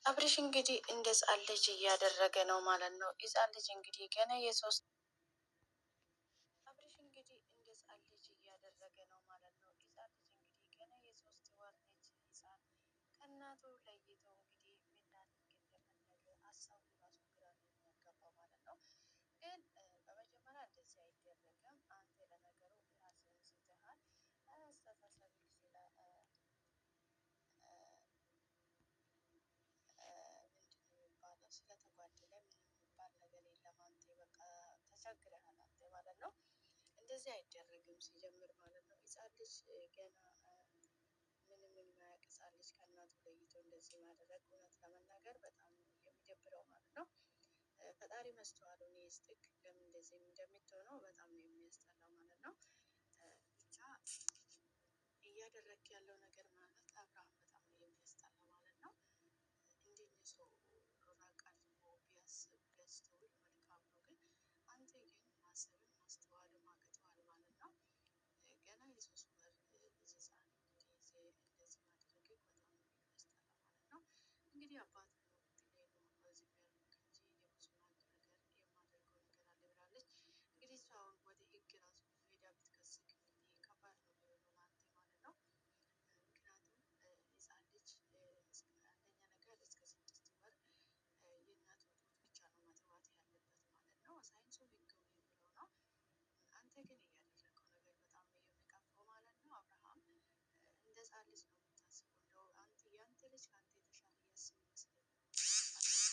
አብርሽ እንግዲህ እንደ ህፃን ልጅ እያደረገ ነው ማለት ነው። ህፃን ልጅ እንግዲህ ገና የሶስት አብርሽ እንግዲህ እንደ ህፃን ልጅ እያደረገ ነው ማለት ነው። ህፃን ልጅ እንግዲህ ገና የሶስት ወር ልጅ ህፃን ከእናቱ ለይቶ እንግዲህ ምን ላድርግ እንደፈለገ ሀሳቡ ራሱ ግራ ነው የሚያጋባው ማለት ነው። ግን በመጀመሪያ እንደዚህ አይደረግም። አንተ ለነገሩ ራስህን ስተሃል አስተሳሰብ ስለ ምንድን ነው የሚባለው ስለተጓደለ ምንም የሚባል ነገር የለም። አንተ በቃ ተቸግረሃል አንተ ማለት ነው። እንደዚህ አይደረግም ሲጀምር ማለት ነው። ህፃን ልጅ ገና ምንም የማያውቅ ህፃን ልጅ ከእናቱ ለይቶ እንደዚህ ማድረግ እውነት ለመናገር በጣም የሚደብረው ማለት ነው። ፈጣሪ መስተዋሉን ይስጥክ። ለምን እንደዚህ እንደምትሆነው በጣም ነው የሚያስጠላው ማለት ነው። ብቻ እያደረክ ያለው ነገር ማለት አብርሃም በጣም ነው የሚያስጠላው ማለት ነው። እንዲህ ሰው ራቅ አድርጎ ቢያስብ ቢያስተውል መልካም ነው። ግን አንተ ግን ማሰብን ማስተዋልም አቅቶሃል ማለት ነው። ገና የሶስት ወር ልጅ ህፃን እንግዲህ እንደዚህ ማድረግ በጣም ነው የሚያስጠላ ማለት ነው። እንግዲህ አባት ነው እንግዲህ ነው በዚህ ያሉት እንጂ የብዙ ነገር የማደርገው ነገር አለ ብላለች። እንግዲህ እሷ አሁን ወደ ህግ ራሱ ሄዳ ብትከስክ እንግዲህ ከባድ ነው የሚሆነው ለአንተ ማለት ነው። ምክንያቱም ህፃን ልጅ አንደኛ ነገር እስከ 6 ወር የእናት ወተት ብቻ ነው መጥባት ያለበት ማለት ነው። ሳይንሱ ህግ የሚለው ነው። አንተ ግን እያደረገው ነገር በጣም ነው የሚቀፈው ማለት ነው። አብርሃም እንደ ህፃን ልጅ ነው የምታስበው። እንደው አንተ ያንተ ልጅ ከአንተ የተሻለ እያስብ ይመስለኛል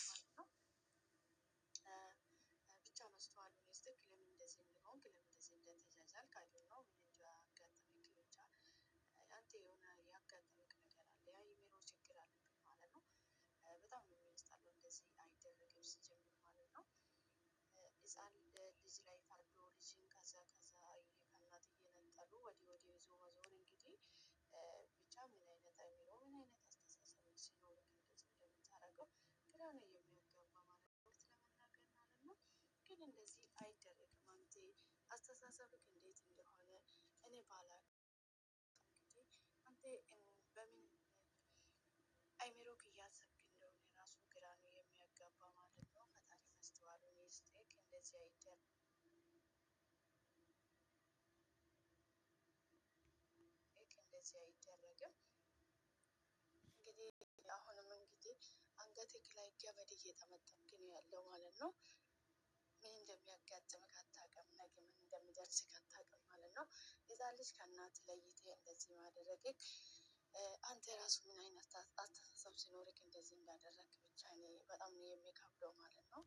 ማለት ነው። ብቻ መስተዋሉን ይስጥክ። ለምን እንደዚህ እንደሆንክ ለምን እንደዚህ እንደተጃጃልክ አይደል ነው ምን እንጃ አጋጠመክ ብቻ አንተ የሆነ ያጋጠመክ ነገር አለ። ያ የሜሮ ችግር አለብህ ማለት ነው። በጣም ነው የሚያስጠላው። እንደዚህ አይደረግም ሲጀምር ማለት ነው። ህፃን ልጅ ላይ ፈርዶ ልጅን ከዛ ከእናት እየነጠሉ ወዲህ ይዞ መዞር እንግዲህ ብቻ ምን አይነት አይምሮ ምን አይነት አስተሳሰብ ሲኖርክ እንደዚህ እንደምታደርገው ግራ ነው የሚያጋባ ማለት ነው። ለመናገር ማለት ነው። ግን እንደዚህ አይደረግም። አንተ አስተሳሰብክ እንዴት እንደሆነ እኔ ባላውቅም እንግዲህ አንተ በምን አይምሮክ እያሰብክ እንደሆነ ራሱ ግራ ነው የሚያጋባ ማለት ነው። ፈጣሪ መስተዋሉን ይስጥክ። እንደዚህ አይደረግም። እንግዲህ አሁንም እንግዲህ አንገትክ ላይ ገመድ እየጠመጠምክ ነው ያለው ማለት ነው። ምን እንደሚያጋጥምህ አታውቅም። ነገ ምን እንደሚደርስህ አታውቅም ማለት ነው። የዛን ልጅ ከእናት ለይተህ እንደዚህ ማድረግህ አንተ ራሱ ምን አይነት አስተሳሰብ ሲኖርክ እንደዚህ እንዳደረግክ ብቻ እኔ በጣም ነው የሚከብደው ማለት ነው።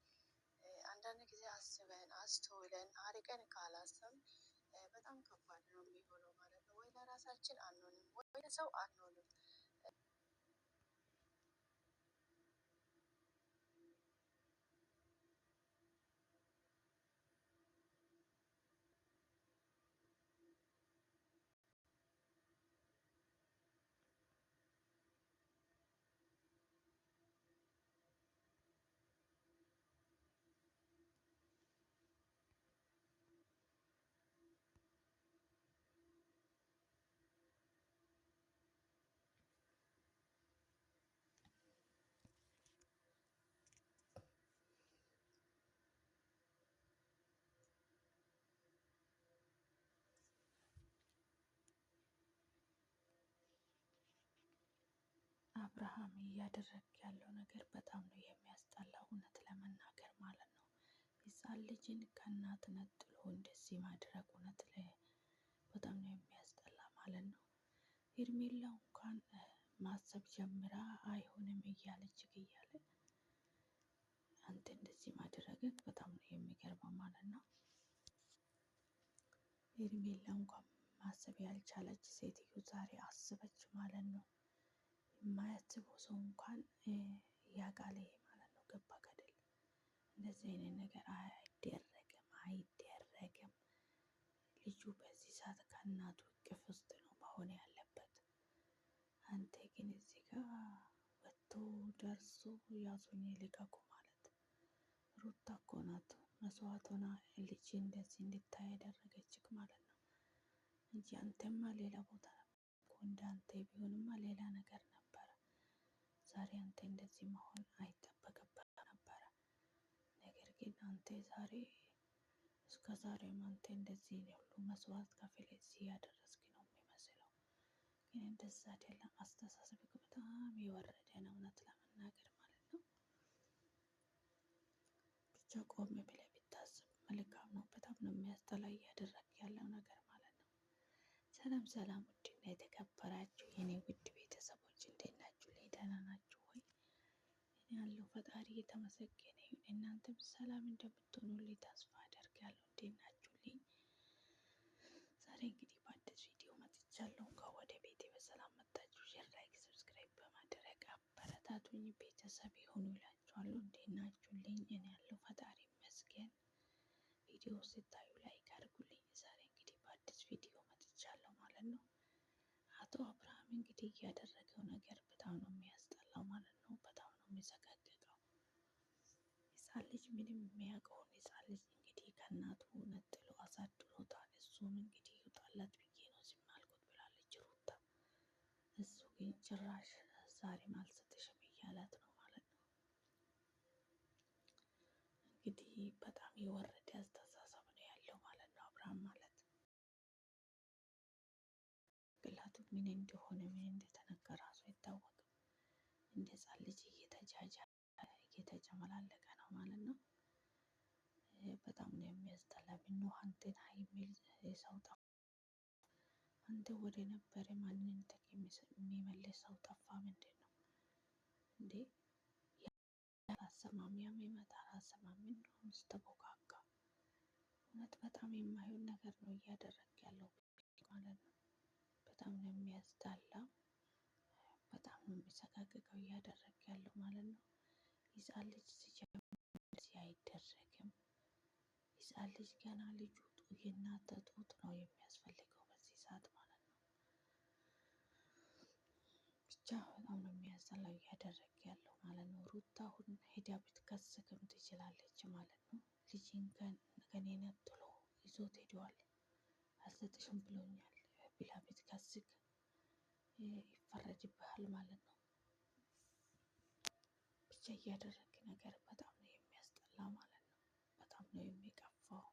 አንዳንድ ጊዜ አስበን አስተውለን አርቀን ካላሰብን በጣም ከባድ ነው የሚሆነው ማለት ነው። ወይ ለራሳችን አንሆንም ወይ ለሰው አንሆንም። አብርሃም እያደረግ ያለው ነገር በጣም ነው የሚያስጠላው እውነት ለመናገር ማለት ነው። ህፃን ልጅን ከእናት ነጥሎ እንደዚህ ማድረግ እውነት በጣም ነው የሚያስጠላ ማለት ነው። ሄርሜላው እንኳን ማሰብ ጀምራ አይሆንም እያለችክ እያለ አንተ እንደዚህ ማድረግህ በጣም ነው የሚገርመው ማለት ነው። ሄርሜላ እንኳን ማሰብ ያልቻለች ሴትዮ ዛሬ አስበች ማለት ነው። የማያስበው ሰው እንኳን ያውቃል ይሄ ማለት ነው። ገባክ አይደል? እንደዚህ አይነት ነገር አይደረግም። ልጁ በዚህ ሰዓት ከእናቱ እቅፍ ውስጥ ነው መሆን ያለበት። አንተ ግን እዚህ ጋር ወጥቶ ደርሶ ያዙኝ ልቀቁ ማለት ሩታ እኮ ናት መስዋዕት ሆና ልጅ እንደዚህ እንድታይ ያደረገችክ ማለት ነው እንጂ አንተማ ሌላ ቦታ እኮ እንዳንተ ቢሆንማ ሌላ ነገር ነበረ። ዛሬ አንተ እንደዚህ መሆን አይጠበቅብህም ነበረ። ነገር ግን አንተ ዛሬ እስከ ዛሬም አንተ እንደዚህ ሁሉ መስዋዕት ከፍለህ እዚህ ያደረስክ ነው የሚመስለው። ግን እንደዛ አይደለም። አስተሳሰብክ በጣም የወረደ ነው እውነት ለመናገር ማለት ነው። ብቻ ቆም ብለህ ብታስብ መልካም ነው። በጣም ነው የሚያስጠላ እያደረግ ያለው ነገር ማለት ነው። ሰላም ሰላም፣ ውድና የተከበራችሁ የኔ ውድ ቤተሰቦች እንዴት ናችሁ? ላይ ደህና ናችሁ ወይ? እኔ ያለው ፈጣሪ የተመሰገነ ይሁን። እናንተም ሰላም እንደምትሆኑልኝ ተስፋ አደርጋለሁ። እንዴት ናችሁልኝ? ዛሬ እንግዲህ በአዲስ ቪዲዮ መጥቻለሁ። ከወደ ቤቴ በሰላም መጣችሁ። ሼር፣ ላይክ፣ ሰብስክራይብ በማድረግ አበረታቱኝ ቤተሰብ ይሁኑ ይላችኋለሁ። እንዴት ናችሁልኝ? እኔ ያለው ፈጣሪ ይመስገን። ቪዲዮ ስታዩ ላይክ አድርጉልኝ። ዛሬ እንግዲህ በአዲስ ቪዲዮ መጥቻለሁ ማለት ነው። አቶ አብርሃም እንግዲህ እያደረገው ነገር በጣም ነው የሚያስጠላው ማለት ነው። በጣም ነው የሚሰቀጥጠው። ሕፃን ልጅ ምንም የሚያውቀውን ሕፃን ልጅ እንግዲህ ከእናቱ ነጥሎ አሳድሮታል። እሱም እንግዲህ ይውጣላት ብዬ ነው ዝም አልኩት ብላለች ሩታ። እሱ ግን ጭራሽ ዛሬም አልሰጥሽም እያላት ነው ማለት ነው። እንግዲህ በጣም የወረደ አስተሳሰብ ነው ያለው ማለት ነው አብርሃም ማለት። ቅላቱ ምን እንደሆነ ምን እንደተነካ ራሱ አይታወቅም። እንደ ሕፃን ልጅ እየተጨመላለቀ ነው ማለት ነው። በጣም ነው የሚያስጠላ። ምነው አንተን የሚል ሰው ጠፋ? አንተ ወደ ነበረ ማንነትህ የሚመልስ ሰው ጠፋ? ምንድን ነው እንዴ? አሰማም ይመጣል፣ አሰማም ነው ስተቦካካ። እውነት በጣም የማይሆን ነገር ነው እያደረግ ያለው ማለት ነው። በጣም ነው የሚያስጠላው። በጣም ነው የሚሰቃቅቀው እያደረግ ያለው ማለት ነው። ሕፃን ልጅ ሲጀምር እንደዚህ አይደረግም። ሕፃን ልጅ ገና ልጁ የእናት ጡት ነው የሚያስፈልገው በዚህ ሰዓት ማለት ነው። ብቻ በጣም ነው የሚያስጠላው እያደረግ ያለው ማለት ነው። ሩታ አሁን ሄዳ ብትከስክም ትችላለች ማለት ነው። ልጅን ከኔ ነጥሎ ይዞት ሄደዋል አልሰጥሽም ብሎኛል ብላ ብትከስክ ይፈረድብሃል ማለት ነው። ብቻ እያደረግ ነገር በጣም ነው የሚያስጠላ ማለት ነው። በጣም ነው የሚቀፋው።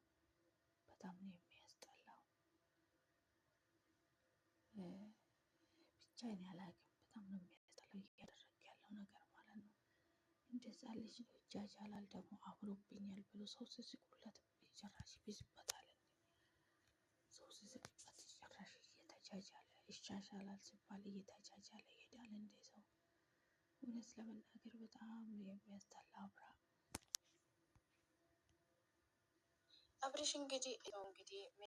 በጣም ነው የሚያስጠላው። ብቻ እኔ አላቅም። በጣም ነው የሚያስጠላው እያደረግ ያለው ነገር ማለት ነው። እንደዛ ልጅ ነው ይጃጃላል ደግሞ አምሮብኛል ብሎ ሰው ሲስቁለት ጭራሽ ይብስበታል። ሰው ሲስቅበት ጭራሽ እየተጃጃለ ይሻሻላል ሲባል እየተጃጃለ ይሄዳል እንደ ሰው። እውነት ለመናገር በጣም የሚያስጠላ አብርሽ እንግዲህ